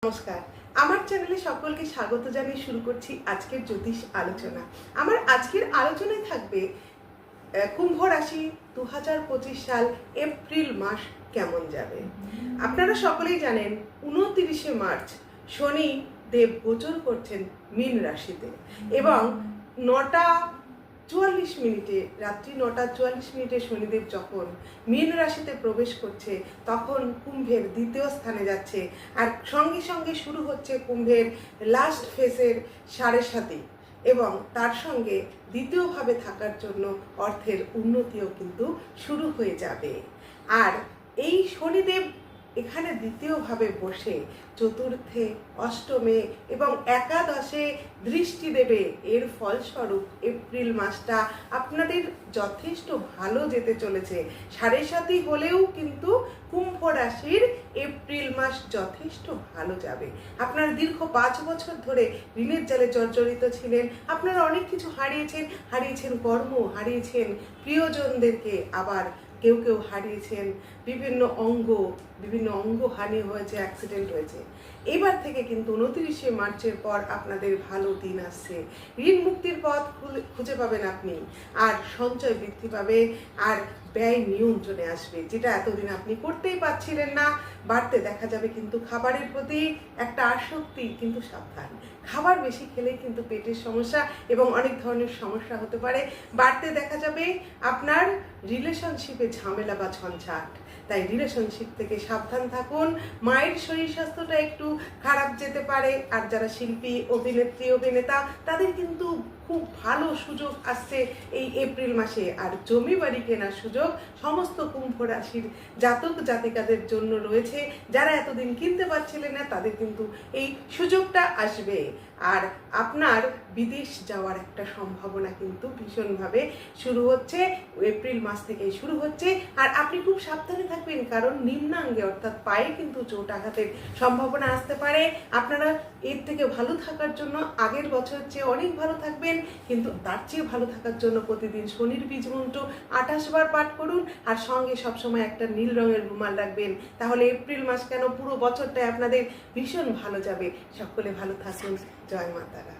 নমস্কার, আমার চ্যানেলে সকলকে স্বাগত জানিয়ে শুরু করছি আজকের জ্যোতিষ আলোচনা। আমার আজকের আলোচনায় থাকবে কুম্ভ রাশি 2025 সাল এপ্রিল মাস কেমন যাবে। আপনারা সকলেই জানেন 29শে মার্চ শনি দেব গোচর করছেন মীন রাশিতে এবং 9:44 রাত্রি 9:44 শনিদেব যখন মীন রাশিতে প্রবেশ করছে তখন কুম্ভের দ্বিতীয় স্থানে যাচ্ছে আর সঙ্গে সঙ্গে শুরু হচ্ছে কুম্ভের লাস্ট ফেজের 7.5 এবং তার সঙ্গে দ্বিতীয়ভাবে থাকার জন্য অর্থের উন্নতিও কিন্তু শুরু হয়ে যাবে। আর এই শনিদেব এখানে দ্বিতীয়ভাবে বসে চতুর্থে, অষ্টমে এবং একাদশে দৃষ্টি দেবে। এর ফলস্বরূপ এপ্রিল মাসটা আপনাদের যথেষ্ট ভালো যেতে চলেছে। 7.5 হলেও কিন্তু কুম্ভ রাশির এপ্রিল মাস যথেষ্ট ভালো যাবে। আপনারা দীর্ঘ 5 বছর ধরে ঋণের জালে জর্জরিত ছিলেন। আপনারা অনেক কিছু হারিয়েছেন কর্ম, হারিয়েছেন প্রিয়জনদেরকে, আবার কেউ কেউ হারিয়েছেন বিভিন্ন অঙ্গ হানি হয়েছে, অ্যাক্সিডেন্ট হয়েছে। এবার থেকে কিন্তু 29শে মার্চের পর আপনাদের ভালো দিন আসছে। ঋণ মুক্তির পথ খুঁজে পাবেন আপনি, আর সঞ্চয় বৃদ্ধি পাবে, আর ব্যয় নিয়ন্ত্রণে আসবে, যেটা এতদিন আপনি করতেই পারছিলেন না। বাড়তে দেখা যাবে কিন্তু খাবারের প্রতি একটা আসক্তি, কিন্তু সাবধান, খাবার বেশি খেলেই কিন্তু পেটের সমস্যা এবং অনেক ধরনের সমস্যা হতে পারে। বাড়তে দেখা যাবে আপনার রিলেশনশিপে ঝামেলা বা ঝঞ্ঝাট, তাই রিলেশনশিপ থেকে সাবধান থাকুন। মায়ের শরীর স্বাস্থ্যটা একটু খারাপ যেতে পারে। আর যারা শিল্পী, অভিনেত্রী, অভিনেতা, তাদের কিন্তু খুব ভালো সুযোগ আসছে এই এপ্রিল মাসে। আর জমি বাড়ি কেনার সুযোগ সমস্ত কুম্ভ রাশির জাতক জাতিকাদের জন্য রয়েছে। যারা এতদিন কিনতে পারছিলেন না তাদের কিন্তু এই সুযোগটা আসবে। আর আপনার বিদেশ যাওয়ার একটা সম্ভাবনা কিন্তু ভীষণভাবে শুরু হচ্ছে, এপ্রিল মাস থেকেই শুরু হচ্ছে। আর আপনি খুব সাবধানে থাকবেন, কারণ নিম্নাঙ্গে অর্থাৎ পায়ে কিন্তু চোট আঘাতের সম্ভাবনা আসতে পারে। আপনারা এর থেকে ভালো থাকার জন্য আগের বছর চেয়ে অনেক ভালো থাকবেন, কিন্তু তার চেয়ে ভালো থাকার জন্য প্রতিদিন শনির বীজ মন্ত্র 28 বার পাঠ করুন, আর সঙ্গে সবসময় একটা নীল রঙের রুমাল রাখবেন। তাহলে এপ্রিল মাস কেন পুরো বছরটাই আপনাদের ভীষণ ভালো যাবে। সকলে ভালো থাকুন। জয় মাতারা।